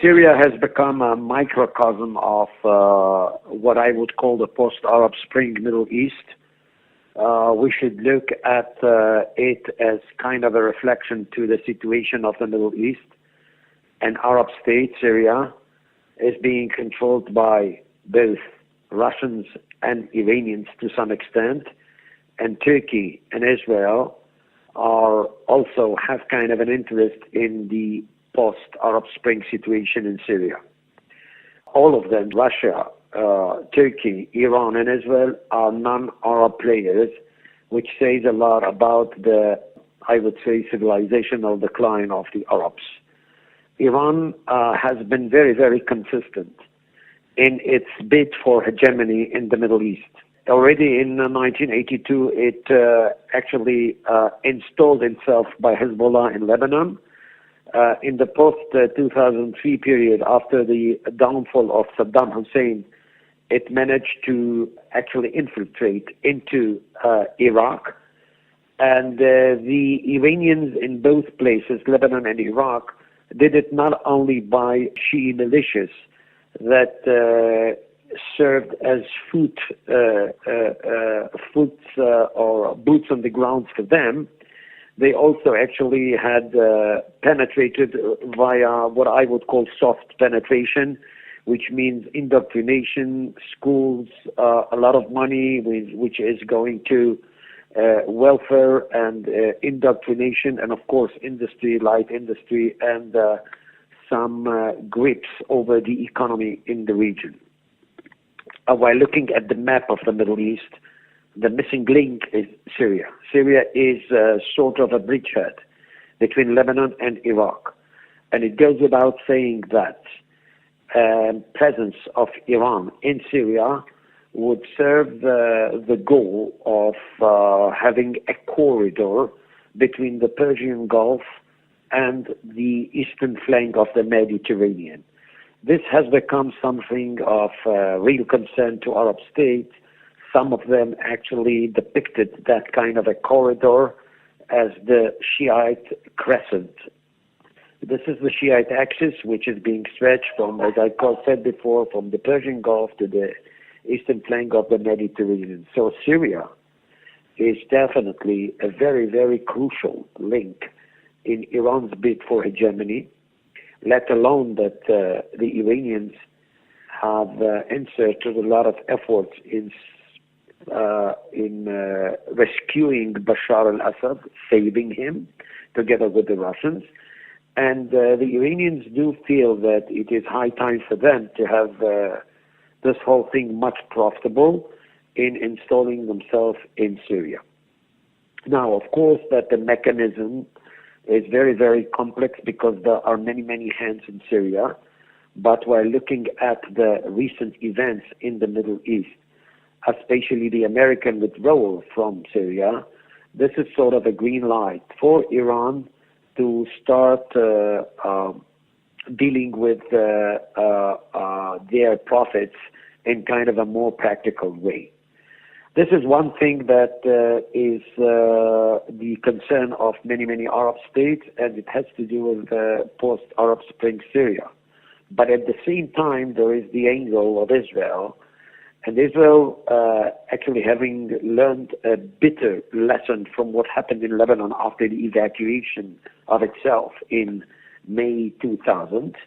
Syria has become a microcosm of what I would call the post-Arab Spring Middle East. We should look at it as kind of a reflection to the situation of the Middle East. An Arab state, Syria, is being controlled by both Russians and Iranians to some extent, and Turkey and Israel are also have kind of an interest in the post-Arab Spring situation in Syria. All of them, Russia, Turkey, Iran, and Israel, are non-Arab players, which says a lot about the, I would say, civilizational decline of the Arabs. Iran has been very, very consistent in its bid for hegemony in the Middle East. Already in 1982, it actually installed itself by Hezbollah in Lebanon. In the post-2003 period, after the downfall of Saddam Hussein, it managed to actually infiltrate into Iraq. And the Iranians in both places, Lebanon and Iraq, did it not only by Shi'i militias that served as or boots on the ground for them. They also actually had penetrated via what I would call soft penetration, which means indoctrination, schools, a lot of money, which is going to welfare and indoctrination, and of course industry, light industry, and some grips over the economy in the region. While looking at the map of the Middle East, the missing link is Syria. Syria is sort of a bridgehead between Lebanon and Iraq. And it goes without saying that presence of Iran in Syria would serve the goal of having a corridor between the Persian Gulf and the eastern flank of the Mediterranean. This has become something of real concern to Arab states. Some of them actually depicted that kind of a corridor as the Shiite crescent. This is the Shiite axis, which is being stretched from, as I said before, from the Persian Gulf to the eastern flank of the Mediterranean. So Syria is definitely a very, very crucial link in Iran's bid for hegemony, let alone that the Iranians have inserted a lot of efforts in rescuing Bashar al-Assad, saving him, together with the Russians. And the Iranians do feel that it is high time for them to have this whole thing much profitable in installing themselves in Syria. Now, of course, that the mechanism is very, very complex because there are many, many hands in Syria. But while looking at the recent events in the Middle East, especially the American withdrawal from Syria, this is sort of a green light for Iran to start dealing with their profits in kind of a more practical way. This is one thing that is the concern of many, many Arab states, and it has to do with post-Arab Spring Syria. But at the same time, there is the angle of Israel, and Israel actually having learned a bitter lesson from what happened in Lebanon after the evacuation of itself in May 2000,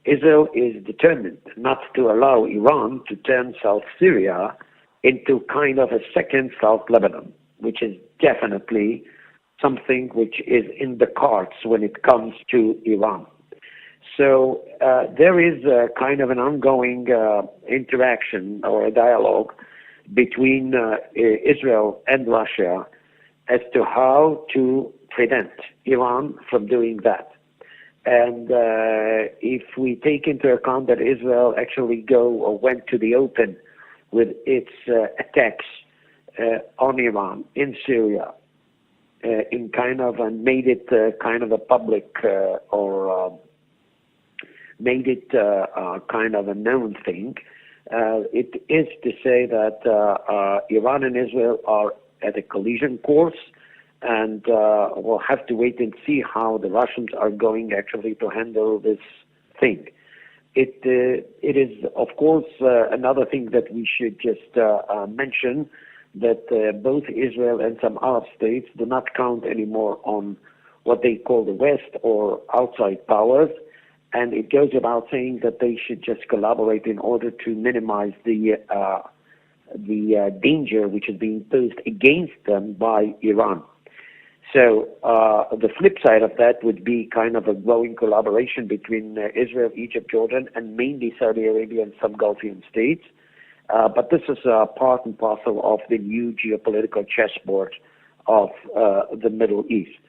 Israel is determined not to allow Iran to turn South Syria into kind of a second South Lebanon, which is definitely something which is in the cards when it comes to Iran. So there is a kind of an ongoing interaction or a dialogue between Israel and Russia as to how to prevent Iran from doing that. And if we take into account that Israel actually went to the open with its attacks on Iran in Syria, in kind of made it kind of a public made it kind of a known thing. It is to say that Iran and Israel are at a collision course, and we'll have to wait and see how the Russians are going actually to handle this thing. it is, of course, another thing that we should just mention, that both Israel and some Arab states do not count anymore on what they call the West or outside powers, and it goes without saying that they should just collaborate in order to minimize the danger which is being posed against them by Iran. So the flip side of that would be kind of a growing collaboration between Israel, Egypt, Jordan, and mainly Saudi Arabia and some Gulfian states. But this is part and parcel of the new geopolitical chessboard of the Middle East.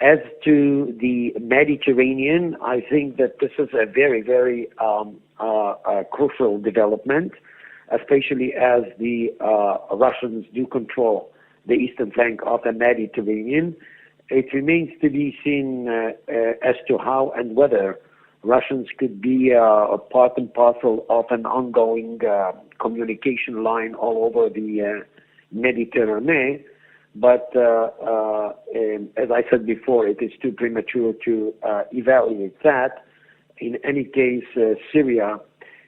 As to the Mediterranean, I think that this is a very, very crucial development, especially as the Russians do control the eastern flank of the Mediterranean. It remains to be seen as to how and whether Russians could be a part and parcel of an ongoing communication line all over the Mediterranean. But as I said before, it is too premature to evaluate that. In any case, Syria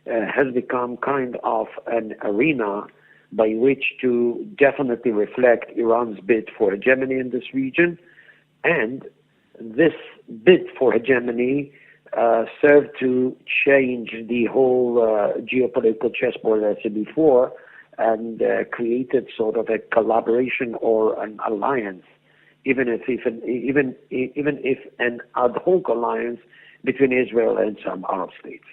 has become kind of an arena by which to definitely reflect Iran's bid for hegemony in this region. And this bid for hegemony served to change the whole geopolitical chessboard, as I said before, and created sort of a collaboration or an alliance, even if an ad hoc alliance between Israel and some Arab states.